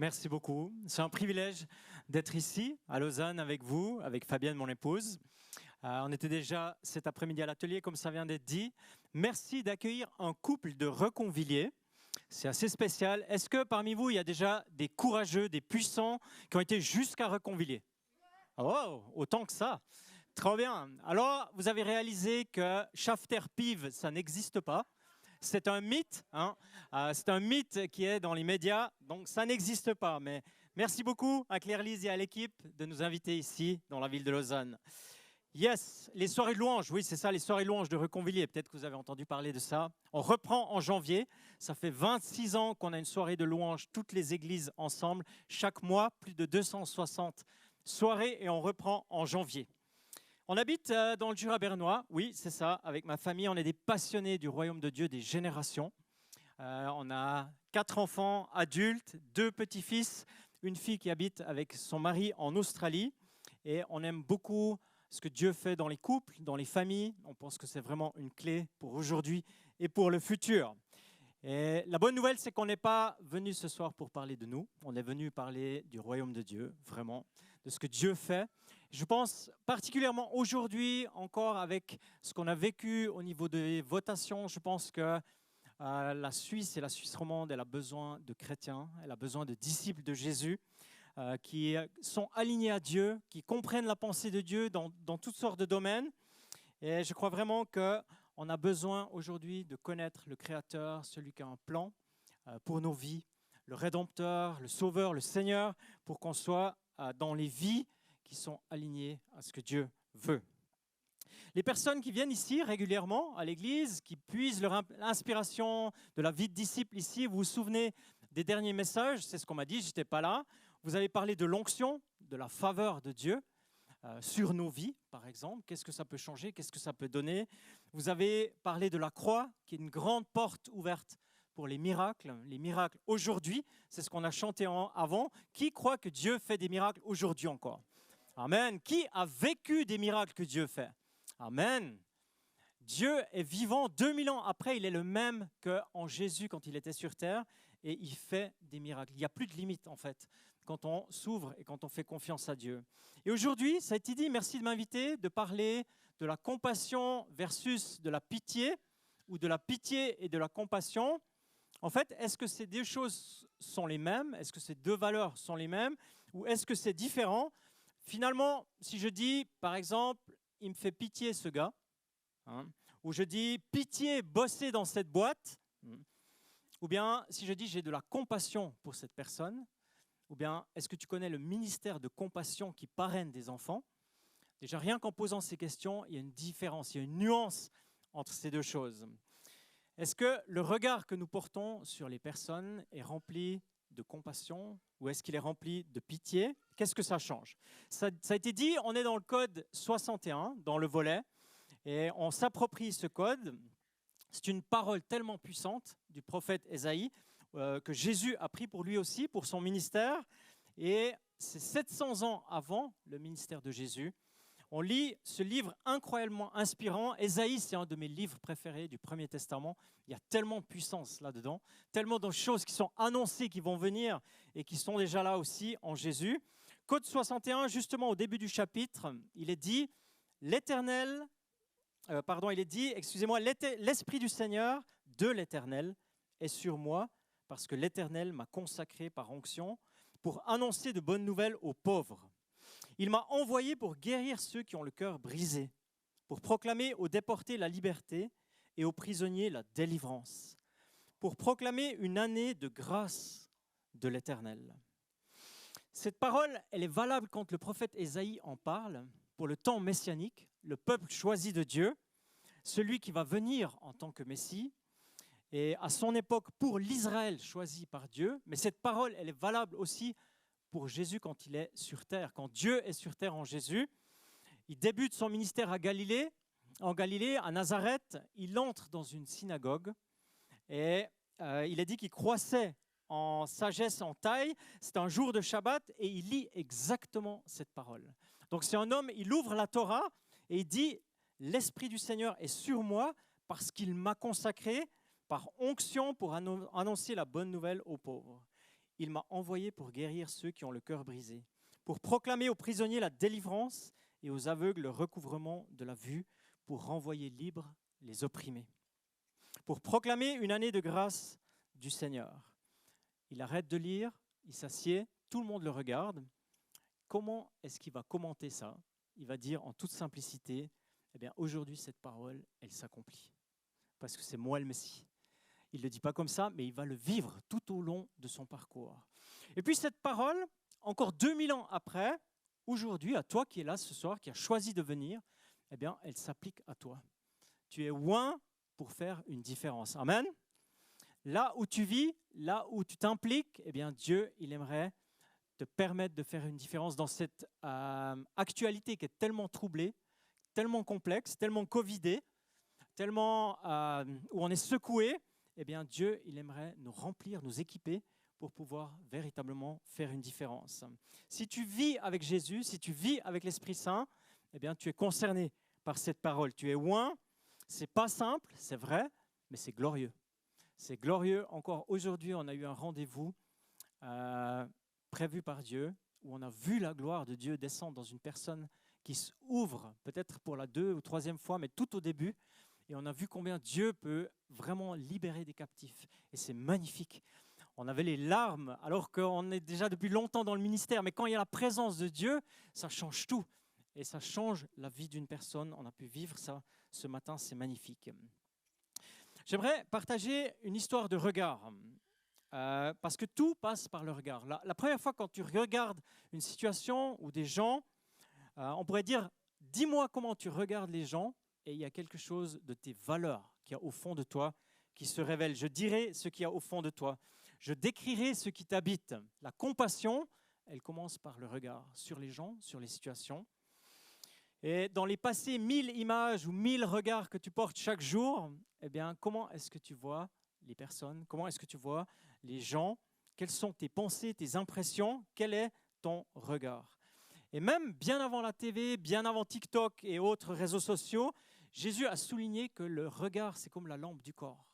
Merci beaucoup. C'est un privilège d'être ici, à Lausanne, avec vous, avec Fabienne, mon épouse. On était déjà cet après-midi à l'atelier, comme ça vient d'être dit. Merci d'accueillir un couple de reconviliés. C'est assez spécial. Est-ce que parmi vous, il y a déjà des courageux, des puissants qui ont été jusqu'à reconvilier? Oh, autant que ça. Très bien. Alors, vous avez réalisé que Shafter-Pive, ça n'existe pas. C'est un mythe, hein. C'est un mythe qui est dans les médias, donc ça n'existe pas. Mais merci beaucoup à Claire-Lise et à l'équipe de nous inviter ici, dans la ville de Lausanne. Yes, les soirées de louanges, oui, c'est ça, les soirées de louanges de Reconvilier. Peut-être que vous avez entendu parler de ça. On reprend en janvier. Ça fait 26 ans qu'on a une soirée de louanges, toutes les églises ensemble. Chaque mois, plus de 260 soirées et on reprend en janvier. On habite dans le Jura bernois, oui, c'est ça, avec ma famille. On est des passionnés du royaume de Dieu des générations. On a 4 enfants adultes, 2 petits-fils, une fille qui habite avec son mari en Australie. Et on aime beaucoup ce que Dieu fait dans les couples, dans les familles. On pense que c'est vraiment une clé pour aujourd'hui et pour le futur. Et la bonne nouvelle, c'est qu'on n'est pas venu ce soir pour parler de nous. On est venu parler du royaume de Dieu, vraiment, de ce que Dieu fait. Je pense particulièrement aujourd'hui, encore avec ce qu'on a vécu au niveau des votations, je pense que la Suisse et la Suisse romande, elle a besoin de chrétiens, elle a besoin de disciples de Jésus qui sont alignés à Dieu, qui comprennent la pensée de Dieu dans toutes sortes de domaines. Et je crois vraiment qu'on a besoin aujourd'hui de connaître le Créateur, celui qui a un plan pour nos vies, le Rédempteur, le Sauveur, le Seigneur, pour qu'on soit dans les vies qui sont alignées à ce que Dieu veut. Les personnes qui viennent ici régulièrement à l'église, qui puisent leur inspiration de la vie de disciple ici, vous vous souvenez des derniers messages, c'est ce qu'on m'a dit, je n'étais pas là. Vous avez parlé de l'onction, de la faveur de Dieu sur nos vies, par exemple. Qu'est-ce que ça peut changer? Qu'est-ce que ça peut donner? Vous avez parlé de la croix, qui est une grande porte ouverte pour les miracles. Les miracles aujourd'hui, c'est ce qu'on a chanté avant. Qui croit que Dieu fait des miracles aujourd'hui encore? Amen. Qui a vécu des miracles que Dieu fait? Amen. Dieu est vivant 2000 ans après, il est le même qu'en Jésus quand il était sur terre et il fait des miracles. Il n'y a plus de limite en fait quand on s'ouvre et quand on fait confiance à Dieu. Et aujourd'hui, ça a été dit, merci de m'inviter, de parler de la compassion versus de la pitié ou de la pitié et de la compassion. En fait, est-ce que ces deux choses sont les mêmes? Est-ce que ces deux valeurs sont les mêmes? Ou est-ce que c'est différent? Finalement, si je dis, par exemple, il me fait pitié ce gars, hein, ou je dis pitié bosser dans cette boîte, ou bien si je dis j'ai de la compassion pour cette personne, ou bien est-ce que tu connais le ministère de compassion qui parraine des enfants? Déjà, rien qu'en posant ces questions, il y a une différence, il y a une nuance entre ces deux choses. Est-ce que le regard que nous portons sur les personnes est rempli de compassion ou est-ce qu'il est rempli de pitié? Qu'est-ce que ça change? Ça a été dit, on est dans le code 61, dans le volet, et on s'approprie ce code. C'est une parole tellement puissante du prophète Ésaïe que Jésus a pris pour lui aussi, pour son ministère. Et c'est 700 ans avant le ministère de Jésus. On lit ce livre incroyablement inspirant. Ésaïe, c'est un de mes livres préférés du Premier Testament. Il y a tellement de puissance là-dedans, tellement de choses qui sont annoncées, qui vont venir et qui sont déjà là aussi en Jésus. Code 61, justement au début du chapitre, il est dit l'Éternel, l'Esprit du Seigneur, de l'Éternel, est sur moi, parce que l'Éternel m'a consacré par onction pour annoncer de bonnes nouvelles aux pauvres. Il m'a envoyé pour guérir ceux qui ont le cœur brisé, pour proclamer aux déportés la liberté et aux prisonniers la délivrance, pour proclamer une année de grâce de l'Éternel. Cette parole, elle est valable quand le prophète Ésaïe en parle pour le temps messianique, le peuple choisi de Dieu, celui qui va venir en tant que Messie, et à son époque pour l'Israël choisi par Dieu. Mais cette parole, elle est valable aussi pour Jésus quand il est sur terre, quand Dieu est sur terre en Jésus. Il débute son ministère en Galilée, à Nazareth. Il entre dans une synagogue et il est dit qu'il croissait en sagesse, en taille. C'est un jour de Shabbat et il lit exactement cette parole. Donc c'est un homme, il ouvre la Torah et il dit « L'Esprit du Seigneur est sur moi parce qu'il m'a consacré par onction pour annoncer la bonne nouvelle aux pauvres. » il m'a envoyé pour guérir ceux qui ont le cœur brisé, pour proclamer aux prisonniers la délivrance et aux aveugles le recouvrement de la vue, pour renvoyer libres les opprimés, pour proclamer une année de grâce du Seigneur. Il arrête de lire, il s'assied, tout le monde le regarde. Comment est-ce qu'il va commenter ça? Il va dire en toute simplicité, eh bien aujourd'hui cette parole, elle s'accomplit, parce que c'est moi le Messie. Il ne le dit pas comme ça, mais il va le vivre tout au long de son parcours. Et puis cette parole, encore 2000 ans après, aujourd'hui, à toi qui es là ce soir, qui as choisi de venir, eh bien, elle s'applique à toi. Tu es oint pour faire une différence. Amen. Là où tu vis, là où tu t'impliques, eh bien, Dieu, il aimerait te permettre de faire une différence dans cette actualité qui est tellement troublée, tellement complexe, tellement covidée, tellement où on est secoué. Eh bien, Dieu, il aimerait nous remplir, nous équiper pour pouvoir véritablement faire une différence. Si tu vis avec Jésus, si tu vis avec l'Esprit Saint, eh bien, tu es concerné par cette parole. Tu es oint. C'est pas simple, c'est vrai, mais c'est glorieux. C'est glorieux. Encore aujourd'hui, on a eu un rendez-vous prévu par Dieu, où on a vu la gloire de Dieu descendre dans une personne qui s'ouvre, peut-être pour la 2e ou 3e fois, mais tout au début. Et on a vu combien Dieu peut vraiment libérer des captifs. Et c'est magnifique. On avait les larmes, alors qu'on est déjà depuis longtemps dans le ministère. Mais quand il y a la présence de Dieu, ça change tout. Et ça change la vie d'une personne. On a pu vivre ça ce matin, c'est magnifique. J'aimerais partager une histoire de regard. Parce que tout passe par le regard. La première fois quand tu regardes une situation ou des gens, on pourrait dire, dis-moi comment tu regardes les gens, et il y a quelque chose de tes valeurs qui a au fond de toi qui se révèle. Je dirai ce qu'il y a au fond de toi. Je décrirai ce qui t'habite. La compassion, elle commence par le regard sur les gens, sur les situations. Et dans les passées 1000 images ou 1000 regards que tu portes chaque jour, eh bien, comment est-ce que tu vois les personnes? Comment est-ce que tu vois les gens? Quelles sont tes pensées, tes impressions? Quel est ton regard? Et même bien avant la TV, bien avant TikTok et autres réseaux sociaux, Jésus a souligné que le regard, c'est comme la lampe du corps.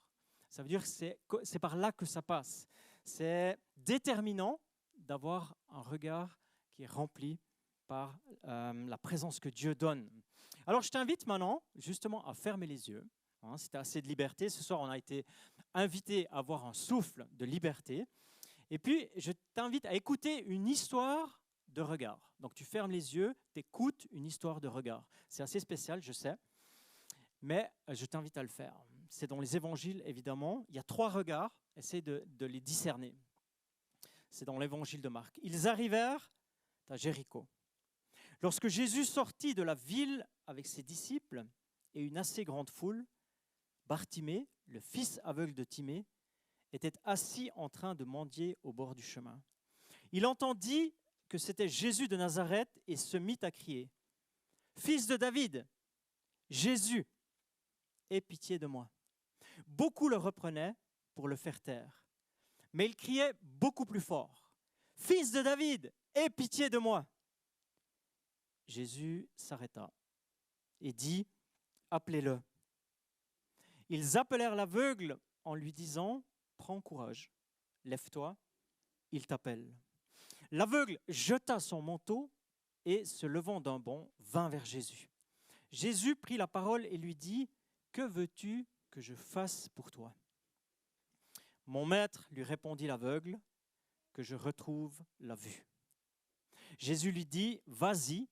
Ça veut dire que c'est par là que ça passe. C'est déterminant d'avoir un regard qui est rempli par la présence que Dieu donne. Alors je t'invite maintenant justement à fermer les yeux. Si tu as assez de liberté, ce soir on a été invité à avoir un souffle de liberté. Et puis je t'invite à écouter une histoire de regard. Donc tu fermes les yeux, tu écoutes une histoire de regard. C'est assez spécial, je sais, mais je t'invite à le faire. C'est dans les évangiles, évidemment. Il y a 3 regards, essaie de les discerner. C'est dans l'évangile de Marc. Ils arrivèrent à Jéricho. Lorsque Jésus sortit de la ville avec ses disciples et une assez grande foule, Bartimée, le fils aveugle de Timée, était assis en train de mendier au bord du chemin. Il entendit que c'était Jésus de Nazareth et se mit à crier « Fils de David, Jésus, aie pitié de moi !» Beaucoup le reprenaient pour le faire taire, mais il criait beaucoup plus fort « Fils de David, aie pitié de moi !» Jésus s'arrêta et dit « Appelez-le !» Ils appelèrent l'aveugle en lui disant « Prends courage, lève-toi, il t'appelle. » L'aveugle jeta son manteau et, se levant d'un bond, vint vers Jésus. Jésus prit la parole et lui dit « Que veux-tu que je fasse pour toi ?» Mon maître, lui répondit l'aveugle, que je retrouve la vue. Jésus lui dit « Vas-y,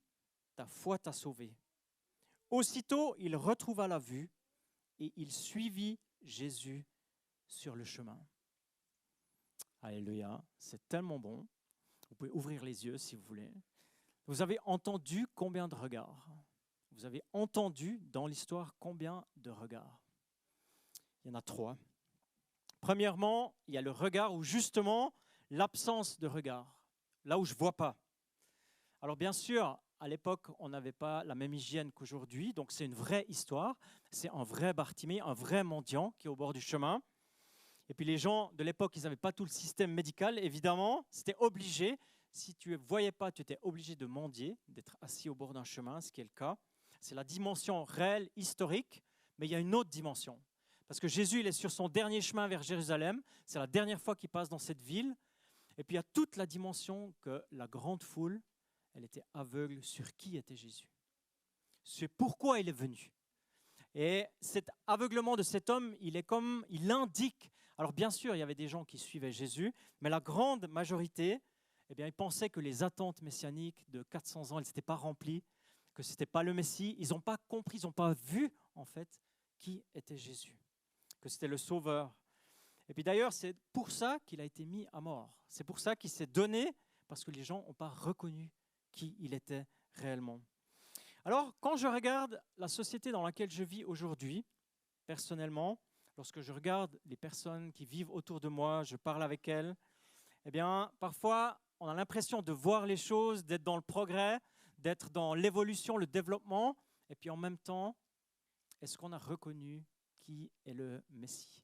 ta foi t'a sauvé. » Aussitôt, il retrouva la vue et il suivit Jésus sur le chemin. Alléluia, c'est tellement bon. Vous pouvez ouvrir les yeux si vous voulez. Vous avez entendu combien de regards? Vous avez entendu dans l'histoire combien de regards? Il y en a 3. Premièrement, il y a le regard où justement l'absence de regard, là où je ne vois pas. Alors bien sûr, à l'époque, on n'avait pas la même hygiène qu'aujourd'hui, donc c'est une vraie histoire. C'est un vrai Bartimée, un vrai mendiant qui est au bord du chemin. Et puis les gens de l'époque, ils n'avaient pas tout le système médical, évidemment. C'était obligé. Si tu ne voyais pas, tu étais obligé de mendier, d'être assis au bord d'un chemin, ce qui est le cas. C'est la dimension réelle, historique, mais il y a une autre dimension. Parce que Jésus, il est sur son dernier chemin vers Jérusalem. C'est la dernière fois qu'il passe dans cette ville. Et puis il y a toute la dimension que la grande foule, elle était aveugle sur qui était Jésus. C'est pourquoi il est venu. Et cet aveuglement de cet homme, il indique, alors bien sûr, il y avait des gens qui suivaient Jésus, mais la grande majorité, eh bien, ils pensaient que les attentes messianiques de 400 ans, elles n'étaient pas remplies, que ce n'était pas le Messie. Ils n'ont pas compris, ils n'ont pas vu, en fait, qui était Jésus, que c'était le Sauveur. Et puis d'ailleurs, c'est pour ça qu'il a été mis à mort. C'est pour ça qu'il s'est donné, parce que les gens n'ont pas reconnu qui il était réellement. Alors, quand je regarde la société dans laquelle je vis aujourd'hui, personnellement, lorsque je regarde les personnes qui vivent autour de moi, je parle avec elles, eh bien, parfois, on a l'impression de voir les choses, d'être dans le progrès, d'être dans l'évolution, le développement, et puis en même temps, est-ce qu'on a reconnu qui est le Messie?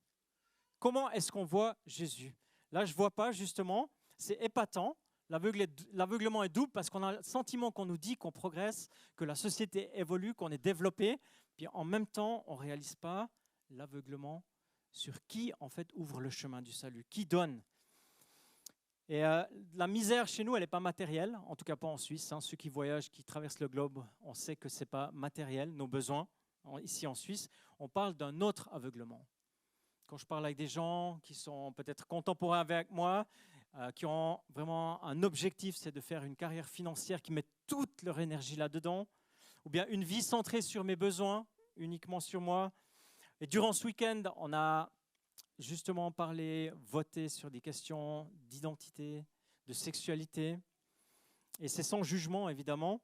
Comment est-ce qu'on voit Jésus? Là, je ne vois pas, justement, c'est épatant. L'aveuglement est double parce qu'on a le sentiment qu'on nous dit qu'on progresse, que la société évolue, qu'on est développé, puis en même temps, on ne réalise pas l'aveuglement sur qui, en fait, ouvre le chemin du salut, qui donne. Et la misère chez nous, elle n'est pas matérielle, en tout cas pas en Suisse. Ceux qui voyagent, qui traversent le globe, on sait que ce n'est pas matériel, nos besoins. Ici en Suisse, on parle d'un autre aveuglement. Quand je parle avec des gens qui sont peut-être contemporains avec moi, qui ont vraiment un objectif, c'est de faire une carrière financière, qui met toute leur énergie là-dedans, ou bien une vie centrée sur mes besoins, uniquement sur moi. Et durant ce week-end, on a justement parlé, voté sur des questions d'identité, de sexualité, et c'est sans jugement évidemment,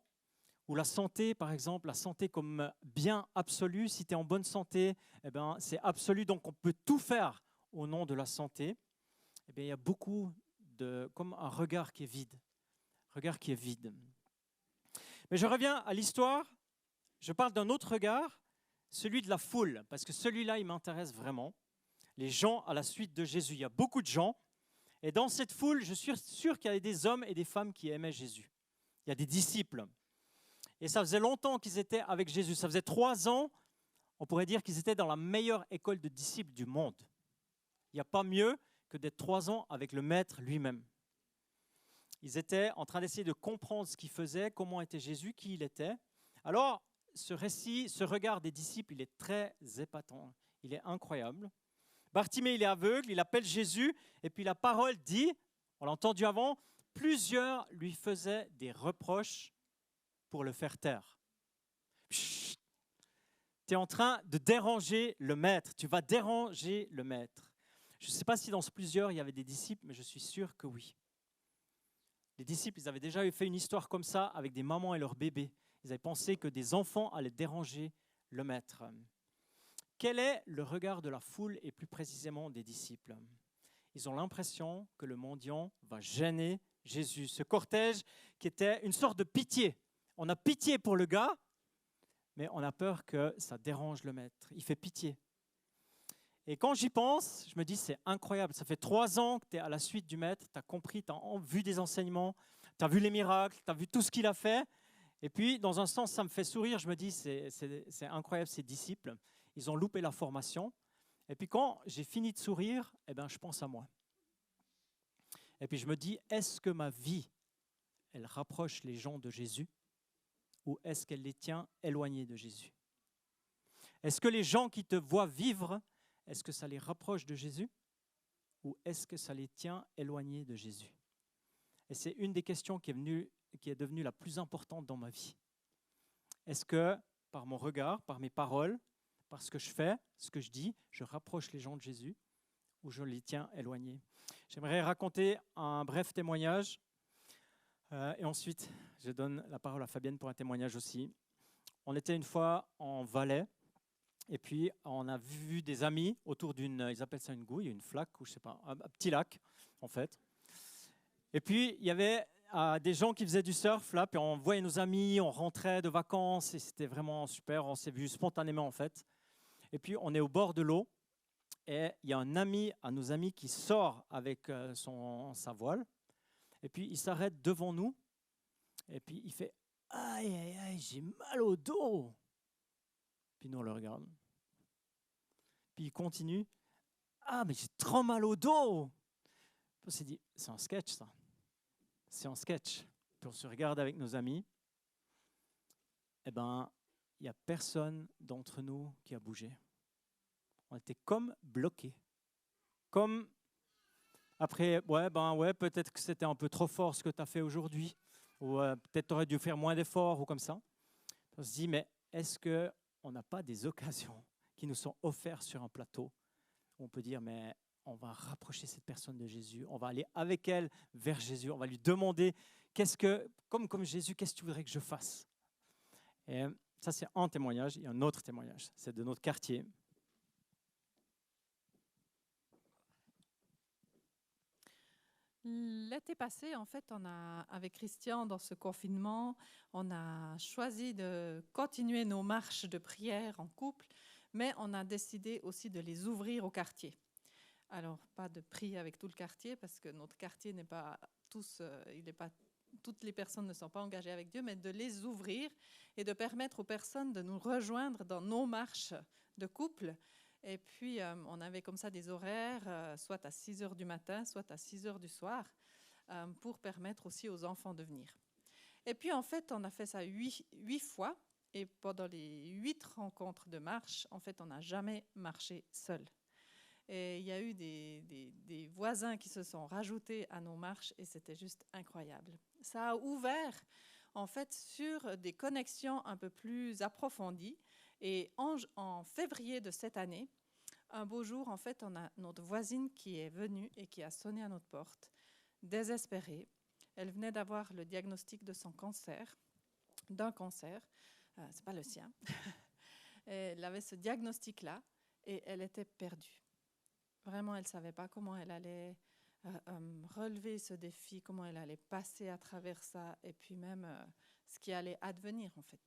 ou la santé par exemple, la santé comme bien absolu, si tu es en bonne santé, eh ben, c'est absolu, donc on peut tout faire au nom de la santé. Eh bien, il y a beaucoup comme un regard qui est vide. Mais je reviens à l'histoire, je parle d'un autre regard, celui de la foule, parce que celui-là, il m'intéresse vraiment. Les gens à la suite de Jésus, il y a beaucoup de gens, et dans cette foule, je suis sûr qu'il y a des hommes et des femmes qui aimaient Jésus. Il y a des disciples. Et ça faisait longtemps qu'ils étaient avec Jésus. Ça faisait 3 ans, on pourrait dire qu'ils étaient dans la meilleure école de disciples du monde. Il n'y a pas mieux que d'être 3 ans avec le Maître lui-même. Ils étaient en train d'essayer de comprendre ce qu'il faisait, comment était Jésus, qui il était. Alors, ce récit, ce regard des disciples, il est très épatant, il est incroyable. Bartimée, il est aveugle, il appelle Jésus, et puis la parole dit, on l'a entendu avant, plusieurs lui faisaient des reproches pour le faire taire. Tu es en train de déranger le Maître, tu vas déranger le Maître. Je ne sais pas si dans ce plusieurs, il y avait des disciples, mais je suis sûr que oui. Les disciples, ils avaient déjà fait une histoire comme ça avec des mamans et leurs bébés. Ils avaient pensé que des enfants allaient déranger le Maître. Quel est le regard de la foule et plus précisément des disciples? Ils ont l'impression que le mendiant va gêner Jésus. Ce cortège qui était une sorte de pitié. On a pitié pour le gars, mais on a peur que ça dérange le Maître. Il fait pitié. Et quand j'y pense, je me dis, c'est incroyable. Ça fait 3 ans que tu es à la suite du Maître, tu as compris, tu as vu des enseignements, tu as vu les miracles, tu as vu tout ce qu'il a fait. Et puis, dans un sens, ça me fait sourire. Je me dis, c'est incroyable, ces disciples. Ils ont loupé la formation. Et puis, quand j'ai fini de sourire, eh ben, je pense à moi. Et puis, je me dis, est-ce que ma vie, elle rapproche les gens de Jésus ou est-ce qu'elle les tient éloignés de Jésus? Est-ce que les gens qui te voient vivre, est-ce que ça les rapproche de Jésus ou est-ce que ça les tient éloignés de Jésus? Et c'est une des questions qui est devenue la plus importante dans ma vie. Est-ce que par mon regard, par mes paroles, par ce que je fais, ce que je dis, je rapproche les gens de Jésus ou je les tiens éloignés? J'aimerais raconter un bref témoignage et ensuite je donne la parole à Fabienne pour un témoignage aussi. On était une fois en Valais. Et puis, on a vu des amis autour ils appellent ça une gouille, une flaque, ou je sais pas, un petit lac, en fait. Et puis, il y avait des gens qui faisaient du surf, là, puis on voyait nos amis, on rentrait de vacances, et c'était vraiment super, on s'est vus spontanément, en fait. Et puis, on est au bord de l'eau, et il y a un ami à nos amis qui sort avec sa voile, et puis il s'arrête devant nous, et puis il fait « Aïe, aïe, aïe, j'ai mal au dos !» Puis nous, on le regarde. Puis il continue. « Ah, mais j'ai trop mal au dos !» On s'est dit, c'est un sketch ça. C'est un sketch. Puis on se regarde avec nos amis. Eh bien, il n'y a personne d'entre nous qui a bougé. On était comme bloqués. Comme après, peut-être que c'était un peu trop fort ce que tu as fait aujourd'hui. Ou peut-être tu aurais dû faire moins d'efforts ou comme ça. On se dit, mais est-ce qu'on n'a pas des occasions qui nous sont offertes sur un plateau où on peut dire, mais on va rapprocher cette personne de Jésus, on va aller avec elle vers Jésus, on va lui demander, comme Jésus, qu'est-ce que tu voudrais que je fasse? Et ça, c'est un témoignage. Il y a un autre témoignage, c'est de notre quartier. L'été passé, en fait, avec Christian, dans ce confinement, on a choisi de continuer nos marches de prière en couple, mais on a décidé aussi de les ouvrir au quartier. Alors, pas de prier avec tout le quartier, parce que notre quartier n'est pas toutes les personnes ne sont pas engagées avec Dieu, mais de les ouvrir et de permettre aux personnes de nous rejoindre dans nos marches de couple. Et puis, on avait comme ça des horaires, soit à 6 heures du matin, soit à 6 heures du soir, pour permettre aussi aux enfants de venir. Et puis, en fait, on a fait ça 8 fois. Et pendant les 8 rencontres de marche, en fait, on n'a jamais marché seul. Et il y a eu des voisins qui se sont rajoutés à nos marches et c'était juste incroyable. Ça a ouvert, en fait, sur des connexions un peu plus approfondies. Et en février de cette année, un beau jour, en fait, on a notre voisine qui est venue et qui a sonné à notre porte, désespérée. Elle venait d'avoir le diagnostic de son cancer, d'un cancer. C'est pas le sien. Elle avait ce diagnostic-là et elle était perdue. Vraiment, elle ne savait pas comment elle allait relever ce défi, comment elle allait passer à travers ça, et puis même ce qui allait advenir, en fait.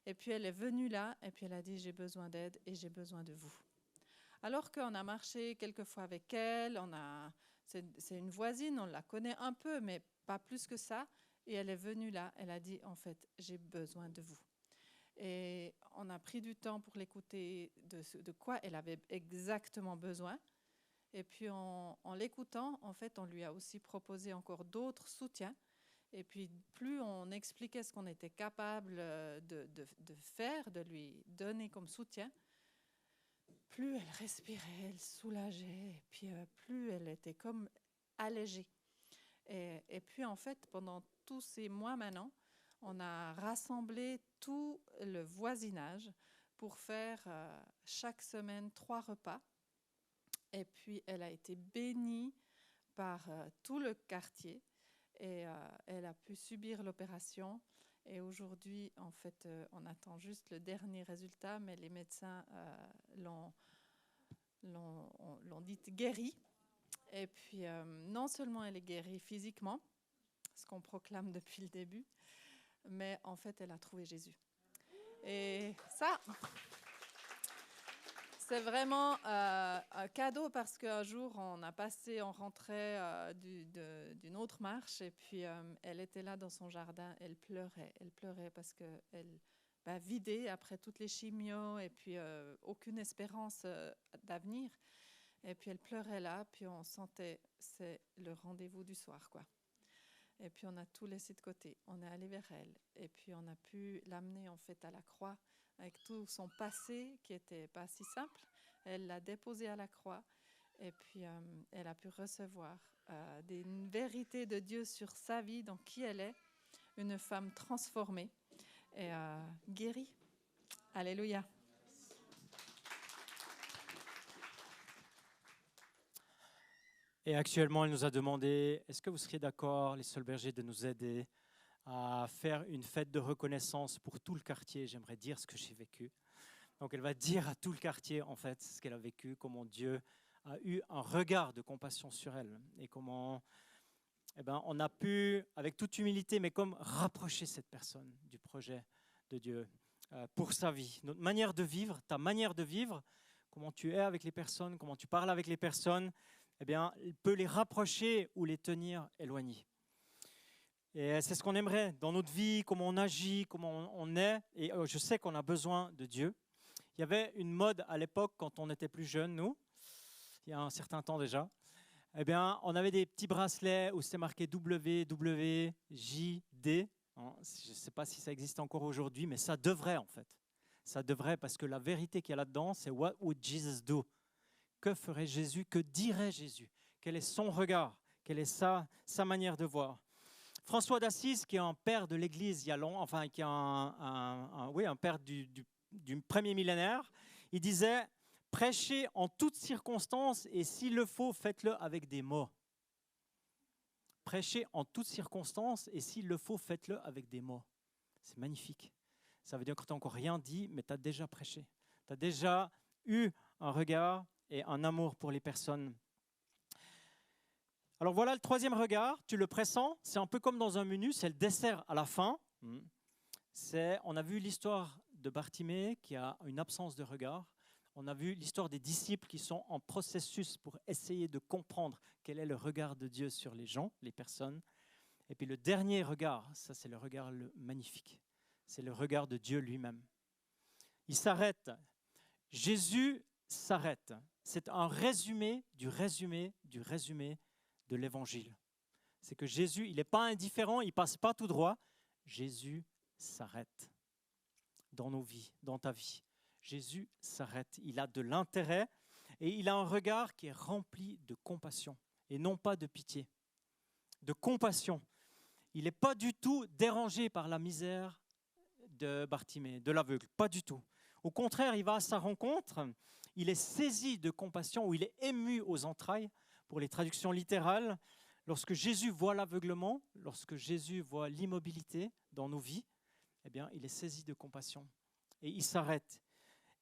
Et puis, elle est venue là, et puis elle a dit, j'ai besoin d'aide et j'ai besoin de vous. Alors qu'on a marché quelques fois avec elle, c'est une voisine, on la connaît un peu, mais pas plus que ça, et elle est venue là, elle a dit, en fait, j'ai besoin de vous. Et on a pris du temps pour l'écouter de quoi elle avait exactement besoin. Et puis en l'écoutant, en fait, on lui a aussi proposé encore d'autres soutiens. Et puis plus on expliquait ce qu'on était capable de faire, de lui donner comme soutien, plus elle respirait, elle soulageait, et puis plus elle était comme allégée. Et puis en fait, pendant tous ces mois maintenant, on a rassemblé tout le voisinage pour faire chaque semaine 3 repas. Et puis, elle a été bénie par tout le quartier et elle a pu subir l'opération. Et aujourd'hui, en fait, on attend juste le dernier résultat, mais les médecins l'ont dite guérie. Et puis, non seulement elle est guérie physiquement, ce qu'on proclame depuis le début, mais en fait, elle a trouvé Jésus. Et ça... C'est vraiment un cadeau parce qu'un jour, on rentrait d'une autre marche et puis elle était là dans son jardin, elle pleurait parce qu'elle vidée après toutes les chimios et puis aucune espérance d'avenir. Et puis elle pleurait là, puis on sentait, c'est le rendez-vous du soir, quoi. Et puis on a tout laissé de côté, on est allé vers elle et puis on a pu l'amener en fait à la croix avec tout son passé qui n'était pas si simple. Elle l'a déposé à la croix et puis elle a pu recevoir des vérités de Dieu sur sa vie, dans qui elle est, une femme transformée et guérie. Alléluia. Et actuellement, elle nous a demandé, est-ce que vous seriez d'accord, les Seuls Bergers, de nous aider à faire une fête de reconnaissance pour tout le quartier? J'aimerais dire ce que j'ai vécu. Donc elle va dire à tout le quartier, en fait, ce qu'elle a vécu, comment Dieu a eu un regard de compassion sur elle et comment on a pu, avec toute humilité, mais comme rapprocher cette personne du projet de Dieu pour sa vie. Notre manière de vivre, ta manière de vivre, comment tu es avec les personnes, comment tu parles avec les personnes, elle peut les rapprocher ou les tenir éloignés. Et c'est ce qu'on aimerait dans notre vie, comment on agit, comment on est. Et je sais qu'on a besoin de Dieu. Il y avait une mode à l'époque, quand on était plus jeunes, nous, il y a un certain temps déjà, eh bien, on avait des petits bracelets où c'était marqué WWJD. Hein, je ne sais pas si ça existe encore aujourd'hui, mais ça devrait en fait. Ça devrait, parce que la vérité qu'il y a là-dedans, c'est What would Jesus do? Que ferait Jésus? Que dirait Jésus? Quel est son regard? Quelle est sa manière de voir? François d'Assise, qui est un père de l'Église il y a longtemps, enfin qui est un père du premier millénaire, il disait: prêchez en toutes circonstances et s'il le faut, faites-le avec des mots. Prêchez en toutes circonstances et s'il le faut, faites-le avec des mots. C'est magnifique. Ça veut dire que tu n'as encore rien dit, mais tu as déjà prêché. Tu as déjà eu un regard et un amour pour les personnes. Alors voilà le troisième regard, tu le pressens, c'est un peu comme dans un menu, c'est le dessert à la fin. On a vu l'histoire de Bartimée qui a une absence de regard. On a vu l'histoire des disciples qui sont en processus pour essayer de comprendre quel est le regard de Dieu sur les gens, les personnes. Et puis le dernier regard, ça c'est le regard magnifique, c'est le regard de Dieu lui-même. Il s'arrête, Jésus s'arrête. C'est un résumé du résumé du résumé de l'évangile. C'est que Jésus, il n'est pas indifférent, il ne passe pas tout droit. Jésus s'arrête dans nos vies, dans ta vie. Jésus s'arrête, il a de l'intérêt et il a un regard qui est rempli de compassion et non pas de pitié. De compassion. Il n'est pas du tout dérangé par la misère de Bartimée, de l'aveugle, pas du tout. Au contraire, il va à sa rencontre, il est saisi de compassion ou il est ému aux entrailles. Pour les traductions littérales, lorsque Jésus voit l'aveuglement, lorsque Jésus voit l'immobilité dans nos vies, eh bien, il est saisi de compassion et il s'arrête.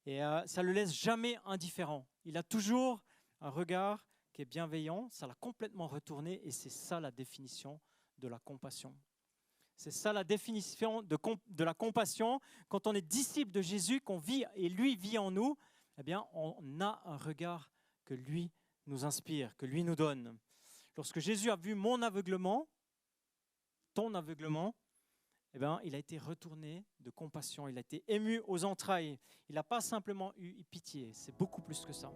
Et ça ne le laisse jamais indifférent. Il a toujours un regard qui est bienveillant, ça l'a complètement retourné et c'est ça la définition de la compassion. C'est ça la définition de la compassion. Quand on est disciple de Jésus, qu'on vit et lui vit en nous, eh bien, on a un regard que lui nous inspire, que lui nous donne. Lorsque Jésus a vu mon aveuglement, ton aveuglement, eh bien, il a été retourné de compassion, il a été ému aux entrailles. Il n'a pas simplement eu pitié, c'est beaucoup plus que ça.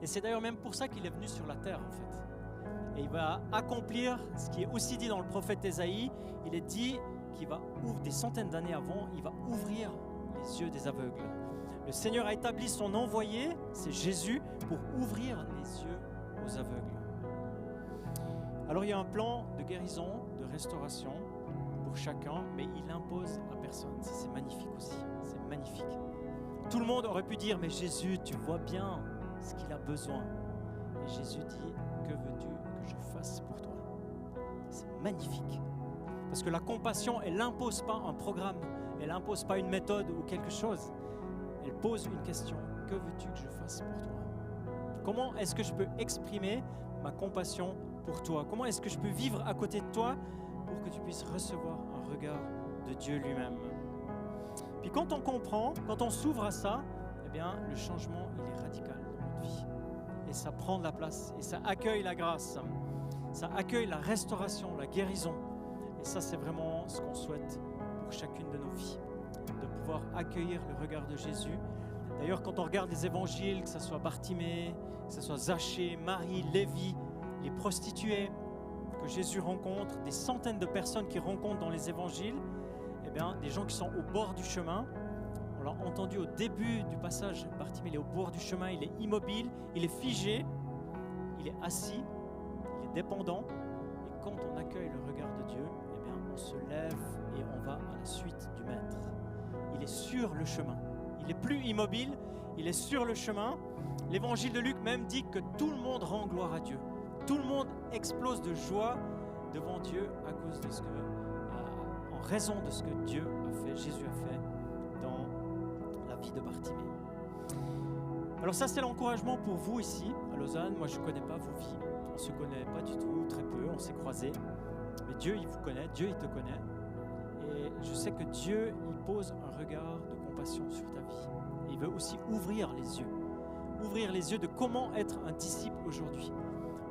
Et c'est d'ailleurs même pour ça qu'il est venu sur la terre, en fait. Et il va accomplir ce qui est aussi dit dans le prophète Ésaïe. Il est dit qu'il va, des centaines d'années avant, il va ouvrir les yeux des aveugles. Le Seigneur a établi son envoyé, c'est Jésus, pour ouvrir les yeux aux aveugles. Alors il y a un plan de guérison, de restauration pour chacun, mais il impose à personne. Ça, c'est magnifique aussi, c'est magnifique. Tout le monde aurait pu dire, mais Jésus, tu vois bien ce qu'il a besoin. Et Jésus dit, que veux-tu que je fasse pour toi? C'est magnifique. Parce que la compassion, elle n'impose pas un programme, elle n'impose pas une méthode ou quelque chose. Elle pose une question, que veux-tu que je fasse pour toi? Comment est-ce que je peux exprimer ma compassion pour toi? Comment est-ce que je peux vivre à côté de toi pour que tu puisses recevoir un regard de Dieu lui-même? Puis quand on comprend, quand on s'ouvre à ça, eh bien, le changement, il est radical dans notre vie. Et ça prend de la place, et ça accueille la grâce, ça accueille la restauration, la guérison. Et ça, c'est vraiment ce qu'on souhaite pour chacune de nos vies, de pouvoir accueillir le regard de Jésus. D'ailleurs, quand on regarde les évangiles, que ce soit Bartimée, que ce soit Zachée, Marie, Lévi, les prostituées que Jésus rencontre, des centaines de personnes qu'il rencontre dans les évangiles, eh bien, des gens qui sont au bord du chemin. On l'a entendu au début du passage, Bartimée, il est au bord du chemin, il est immobile, il est figé, il est assis, il est dépendant. Et quand on accueille le regard de Dieu, eh bien, on se lève et on va à la suite du Maître. Il est sur le chemin. Il n'est plus immobile, il est sur le chemin. L'évangile de Luc même dit que tout le monde rend gloire à Dieu. Tout le monde explose de joie devant Dieu à cause de en raison de ce que Dieu a fait, Jésus a fait dans la vie de Bartimée. Alors ça, c'est l'encouragement pour vous ici à Lausanne. Moi, je ne connais pas vos vies. On ne se connaît pas du tout, très peu, on s'est croisés. Mais Dieu, il vous connaît, Dieu, il te connaît. Et je sais que Dieu, il pose un regard de compassion sur ta vie. Et il veut aussi ouvrir les yeux de comment être un disciple aujourd'hui.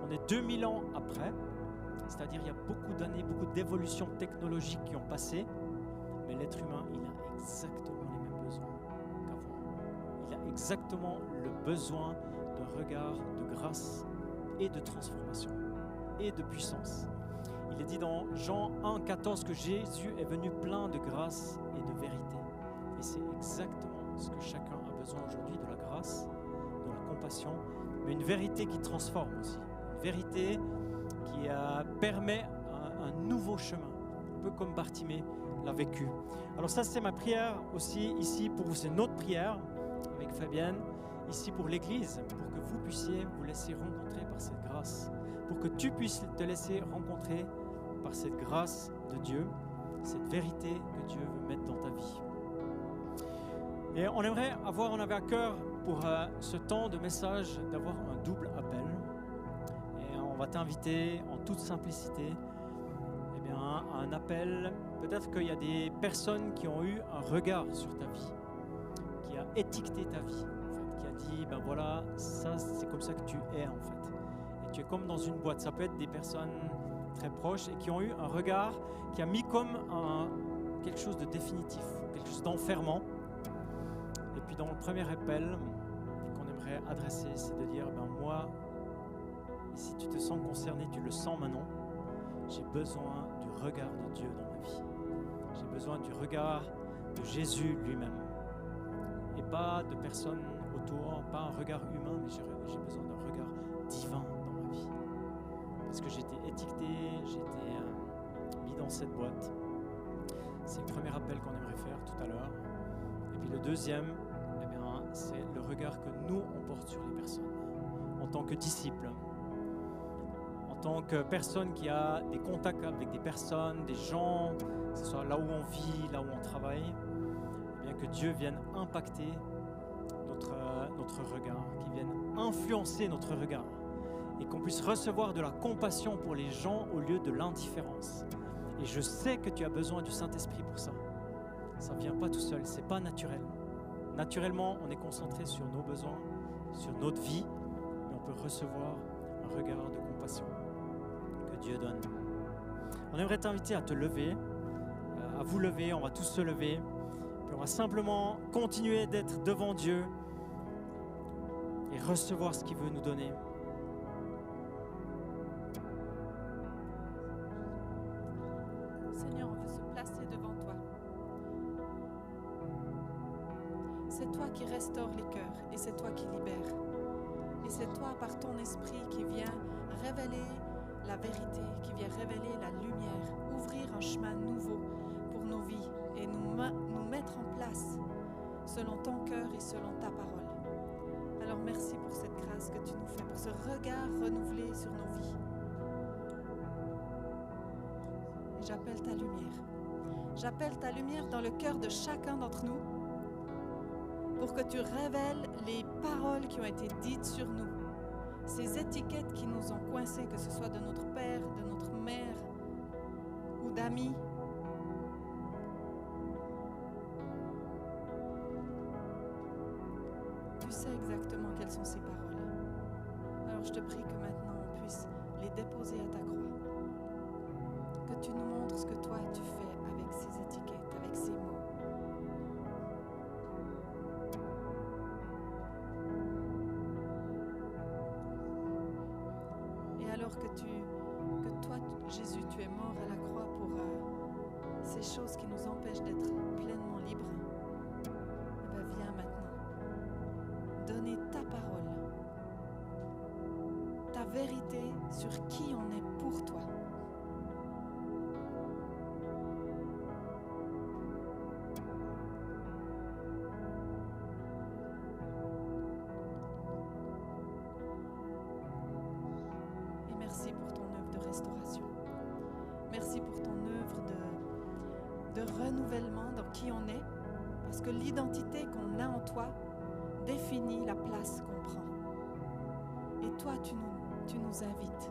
On est 2000 ans après, c'est-à-dire il y a beaucoup d'années, beaucoup d'évolutions technologiques qui ont passé, mais l'être humain, il a exactement les mêmes besoins qu'avant. Il a exactement le besoin d'un regard de grâce et de transformation et de puissance. Il est dit dans Jean 1,14 que Jésus est venu plein de grâce et de vérité. Et c'est exactement ce que chacun a besoin aujourd'hui, de la grâce, de la compassion, mais une vérité qui transforme aussi. Une vérité qui permet un nouveau chemin, un peu comme Bartimée l'a vécu. Alors ça, c'est ma prière aussi ici pour vous. C'est notre prière avec Fabienne, ici pour l'Église, pour que vous puissiez vous laisser rencontrer par cette grâce, pour que tu puisses te laisser rencontrer par cette grâce de Dieu, cette vérité que Dieu veut mettre dans ta vie. Et on avait à cœur pour ce temps de message d'avoir un double appel. Et on va t'inviter en toute simplicité à un appel. Peut-être qu'il y a des personnes qui ont eu un regard sur ta vie, qui a étiqueté ta vie, en fait, qui a dit, ben voilà, ça c'est comme ça que tu es en fait. Et tu es comme dans une boîte. Ça peut être des personnes très proches et qui ont eu un regard qui a mis comme quelque chose de définitif, quelque chose d'enfermant. Et puis dans le premier appel qu'on aimerait adresser, c'est de dire, ben moi, et si tu te sens concerné, tu le sens maintenant, j'ai besoin du regard de Dieu dans ma vie. J'ai besoin du regard de Jésus lui-même. Et pas de personnes autour, pas un regard humain, mais j'ai besoin d'un regard divin dans ma vie. Parce que j'ai été étiqueté, j'ai été mis dans cette boîte. C'est le premier appel qu'on aimerait faire tout à l'heure. Et puis le deuxième, c'est le regard que nous, on porte sur les personnes. En tant que disciples, en tant que personne qui a des contacts avec des personnes, des gens, que ce soit là où on vit, là où on travaille, eh bien que Dieu vienne impacter notre regard, qu'il vienne influencer notre regard et qu'on puisse recevoir de la compassion pour les gens au lieu de l'indifférence. Et je sais que tu as besoin du Saint-Esprit pour ça. Ça ne vient pas tout seul, ce n'est pas naturel. Naturellement, on est concentré sur nos besoins, sur notre vie, mais on peut recevoir un regard de compassion que Dieu donne. On aimerait t'inviter à te lever, à vous lever, on va tous se lever, puis on va simplement continuer d'être devant Dieu et recevoir ce qu'il veut nous donner. Seigneur, on veut se placer devant toi. C'est toi qui restaure les cœurs et c'est toi qui libère. Et c'est toi, par ton esprit, qui vient révéler la vérité, qui vient révéler la lumière, ouvrir un chemin nouveau pour nos vies et nous mettre en place selon ton cœur et selon ta parole. Alors merci pour cette grâce que tu nous fais, pour ce regard renouvelé sur nos vies. Et j'appelle ta lumière. J'appelle ta lumière dans le cœur de chacun d'entre nous pour que tu révèles les paroles qui ont été dites sur nous, ces étiquettes qui nous ont coincés, que ce soit de notre père, de notre mère ou d'amis. Tu sais exactement quelles sont ces paroles. Alors je te prie que maintenant on puisse les déposer à ta croix. Que tu nous montres ce que toi tu fais avec ces étiquettes, avec ces mots. Et alors que toi, Jésus, tu es mort à la croix pour ces choses qui nous empêchent d'être pleinement libres, eh bien, viens maintenant donner ta parole, ta vérité sur qui on est pour toi. Et merci pour ton œuvre de restauration. Merci pour ton œuvre de renouvellement dans qui on est, parce que l'identité qu'on a en toi définit la place qu'on prend. Et toi, tu nous invites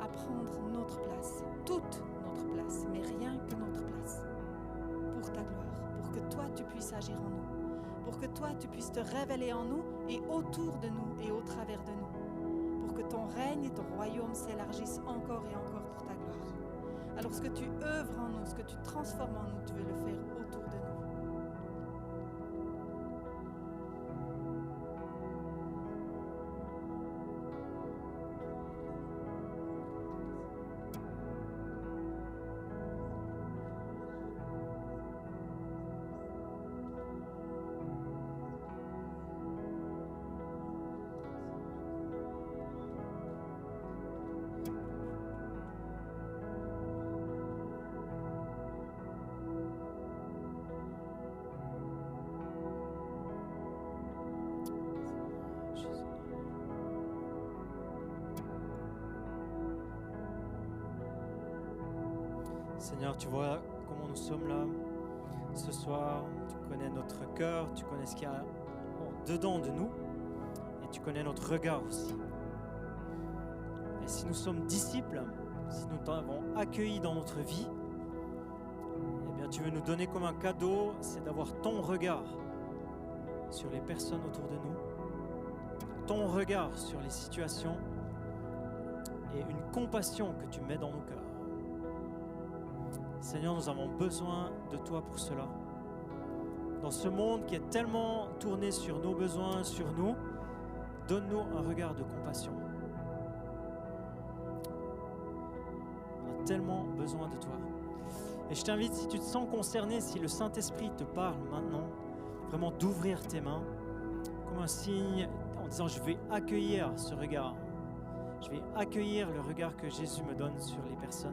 à prendre notre place, toute notre place, mais rien que notre place, pour ta gloire, pour que toi, tu puisses agir en nous, pour que toi, tu puisses te révéler en nous et autour de nous et au travers de nous, pour que ton règne et ton royaume s'élargissent encore et encore pour ta gloire. Alors ce que tu œuvres en nous, ce que tu transformes en nous, tu veux le faire autour de nous. Seigneur, tu vois comment nous sommes là ce soir. Tu connais notre cœur, tu connais ce qu'il y a dedans de nous et tu connais notre regard aussi. Et si nous sommes disciples, si nous t'avons accueilli dans notre vie, eh bien tu veux nous donner comme un cadeau, c'est d'avoir ton regard sur les personnes autour de nous, ton regard sur les situations et une compassion que tu mets dans nos cœurs. Seigneur, nous avons besoin de toi pour cela. Dans ce monde qui est tellement tourné sur nos besoins, sur nous, donne-nous un regard de compassion. On a tellement besoin de toi. Et je t'invite, si tu te sens concerné, si le Saint-Esprit te parle maintenant, vraiment d'ouvrir tes mains comme un signe en disant « Je vais accueillir ce regard. Je vais accueillir le regard que Jésus me donne sur les personnes. »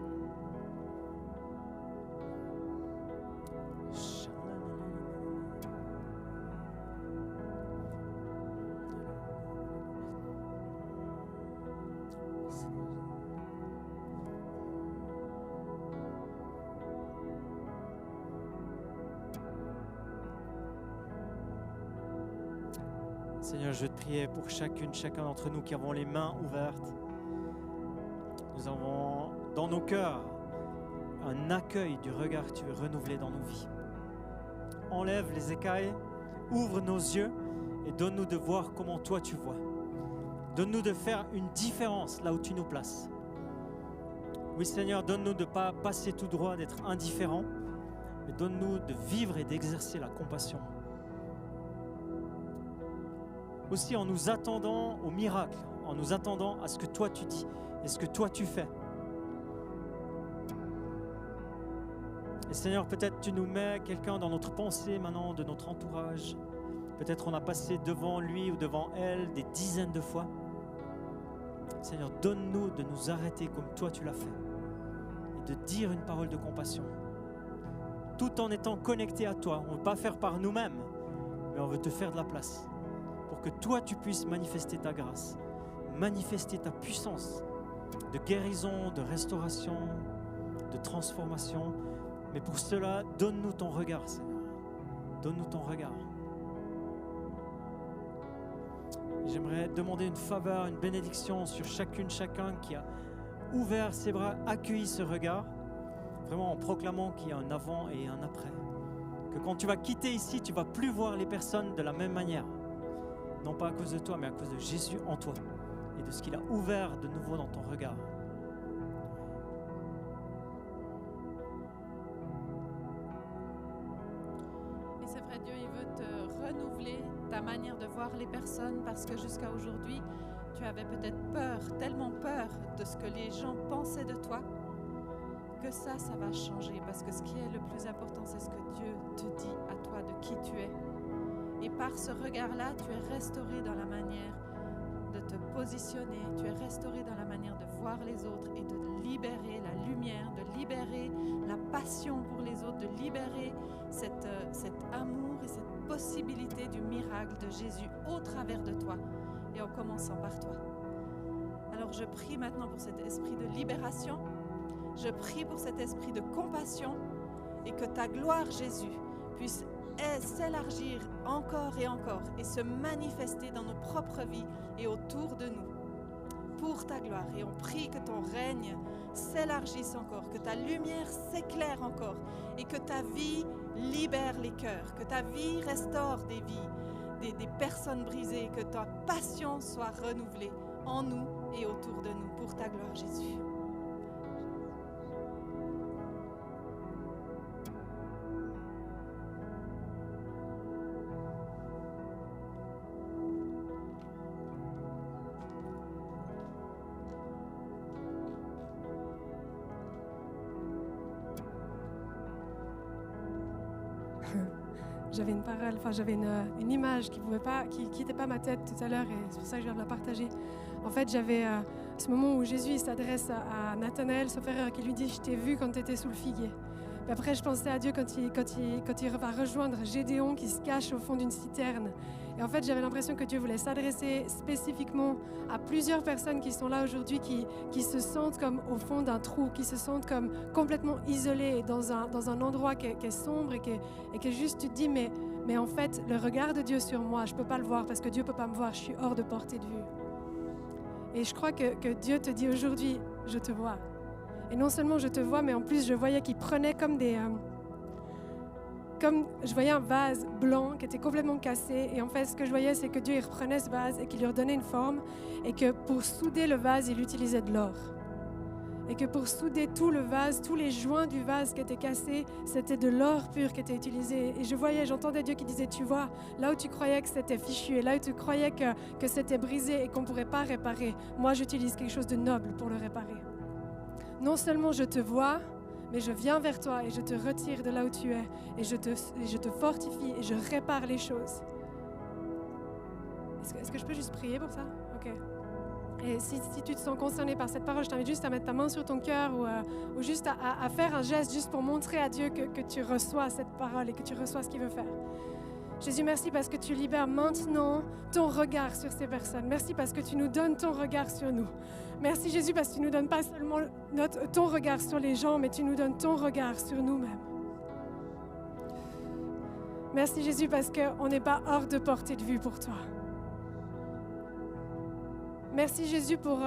Seigneur, je veux te prier pour chacun d'entre nous qui avons les mains ouvertes. Nous avons dans nos cœurs un accueil du regard que tu veux renouveler dans nos vies. Enlève les écailles, ouvre nos yeux et donne-nous de voir comment toi tu vois. Donne-nous de faire une différence là où tu nous places. Oui Seigneur, donne-nous de ne pas passer tout droit, d'être indifférent, mais donne-nous de vivre et d'exercer la compassion. Aussi en nous attendant au miracle, en nous attendant à ce que toi tu dis et ce que toi tu fais. Et Seigneur, peut-être tu nous mets quelqu'un dans notre pensée maintenant, de notre entourage. Peut-être on a passé devant lui ou devant elle des dizaines de fois. Seigneur, donne-nous de nous arrêter comme toi tu l'as fait et de dire une parole de compassion. Tout en étant connecté à toi. On ne veut pas faire par nous-mêmes, mais on veut te faire de la place. Pour que toi, tu puisses manifester ta grâce, manifester ta puissance de guérison, de restauration, de transformation. Mais pour cela, donne-nous ton regard, Seigneur. Donne-nous ton regard. J'aimerais demander une faveur, une bénédiction sur chacun qui a ouvert ses bras, accueilli ce regard, vraiment en proclamant qu'il y a un avant et un après. Que quand tu vas quitter ici, tu ne vas plus voir les personnes de la même manière. Non pas à cause de toi, mais à cause de Jésus en toi et de ce qu'il a ouvert de nouveau dans ton regard. Et c'est vrai, Dieu, il veut te renouveler ta manière de voir les personnes parce que jusqu'à aujourd'hui, tu avais peut-être peur, tellement peur de ce que les gens pensaient de toi, que ça va changer parce que ce qui est le plus important, c'est ce que Dieu te dit à toi de qui tu es. Et par ce regard-là, tu es restauré dans la manière de te positionner, tu es restauré dans la manière de voir les autres et de libérer la lumière, de libérer la passion pour les autres, de libérer cet amour et cette possibilité du miracle de Jésus au travers de toi et en commençant par toi. Alors je prie maintenant pour cet esprit de libération, je prie pour cet esprit de compassion et que ta gloire, Jésus, puisse s'élargir encore et se manifester dans nos propres vies et autour de nous pour ta gloire. Et on prie que ton règne s'élargisse encore, que ta lumière s'éclaire encore et que ta vie libère les cœurs, que ta vie restaure des vies, des personnes brisées, que ta passion soit renouvelée en nous et autour de nous pour ta gloire, Jésus. J'avais une parole, j'avais une image qui quittait pas ma tête tout à l'heure et c'est pour ça que je viens de la partager. En fait, j'avais ce moment où Jésus s'adresse à Nathanaël, sauf erreur, qui lui dit « Je t'ai vu quand tu étais sous le figuier ». Puis après, je pensais à Dieu quand il va rejoindre Gédéon qui se cache au fond d'une citerne. Et en fait, j'avais l'impression que Dieu voulait s'adresser spécifiquement à plusieurs personnes qui sont là aujourd'hui, qui se sentent comme au fond d'un trou, qui se sentent comme complètement isolées dans un endroit qui est sombre et que juste tu te dis, mais en fait, le regard de Dieu sur moi, je ne peux pas le voir parce que Dieu ne peut pas me voir, je suis hors de portée de vue. Et je crois que Dieu te dit aujourd'hui, je te vois. Et non seulement je te vois, mais en plus je voyais qu'il prenait comme je voyais un vase blanc qui était complètement cassé. Et en fait, ce que je voyais, c'est que Dieu il reprenait ce vase et qu'il lui redonnait une forme. Et que pour souder le vase, il utilisait de l'or. Et que pour souder tout le vase, tous les joints du vase qui étaient cassés, c'était de l'or pur qui était utilisé. Et j'entendais Dieu qui disait, tu vois, là où tu croyais que c'était fichu et là où tu croyais que c'était brisé et qu'on ne pourrait pas réparer, moi j'utilise quelque chose de noble pour le réparer. Non seulement je te vois, mais je viens vers toi et je te retire de là où tu es et je te fortifie et je répare les choses. Est-ce que je peux juste prier pour ça? Ok. Et si tu te sens concerné par cette parole, je t'invite juste à mettre ta main sur ton cœur ou juste à faire un geste juste pour montrer à Dieu que tu reçois cette parole et que tu reçois ce qu'il veut faire. Jésus, merci parce que tu libères maintenant ton regard sur ces personnes. Merci parce que tu nous donnes ton regard sur nous. Merci Jésus parce que tu ne nous donnes pas seulement ton regard sur les gens, mais tu nous donnes ton regard sur nous-mêmes. Merci Jésus parce qu'on n'est pas hors de portée de vue pour toi. Merci Jésus pour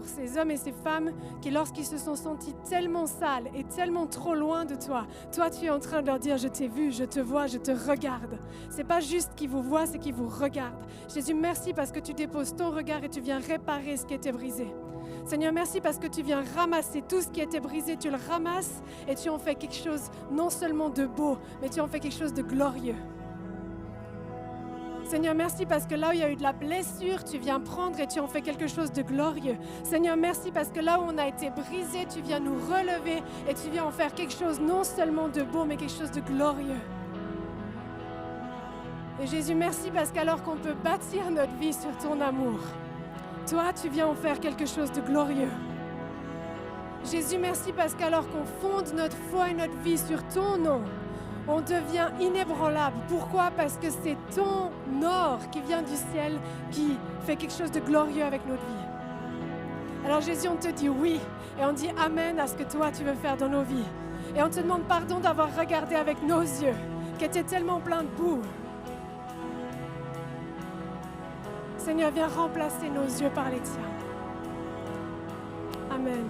ces hommes et ces femmes qui, lorsqu'ils se sont sentis tellement sales et tellement trop loin de toi, toi tu es en train de leur dire, je t'ai vu, je te vois, je te regarde. C'est pas juste qu'ils vous voient, c'est qu'ils vous regardent. Jésus, merci parce que tu déposes ton regard et tu viens réparer ce qui était brisé. Seigneur, merci parce que tu viens ramasser tout ce qui était brisé, tu le ramasses et tu en fais quelque chose non seulement de beau, mais tu en fais quelque chose de glorieux. Seigneur, merci parce que là où il y a eu de la blessure, tu viens prendre et tu en fais quelque chose de glorieux. Seigneur, merci parce que là où on a été brisé, tu viens nous relever et tu viens en faire quelque chose non seulement de beau, mais quelque chose de glorieux. Et Jésus, merci parce qu'alors qu'on peut bâtir notre vie sur ton amour, toi, tu viens en faire quelque chose de glorieux. Jésus, merci parce qu'alors qu'on fonde notre foi et notre vie sur ton nom, on devient inébranlable. Pourquoi? Parce que c'est ton or qui vient du ciel qui fait quelque chose de glorieux avec notre vie. Alors Jésus, on te dit oui et on dit amen à ce que toi tu veux faire dans nos vies. Et on te demande pardon d'avoir regardé avec nos yeux qui étaient tellement pleins de boue. Seigneur, viens remplacer nos yeux par les tiens. Amen.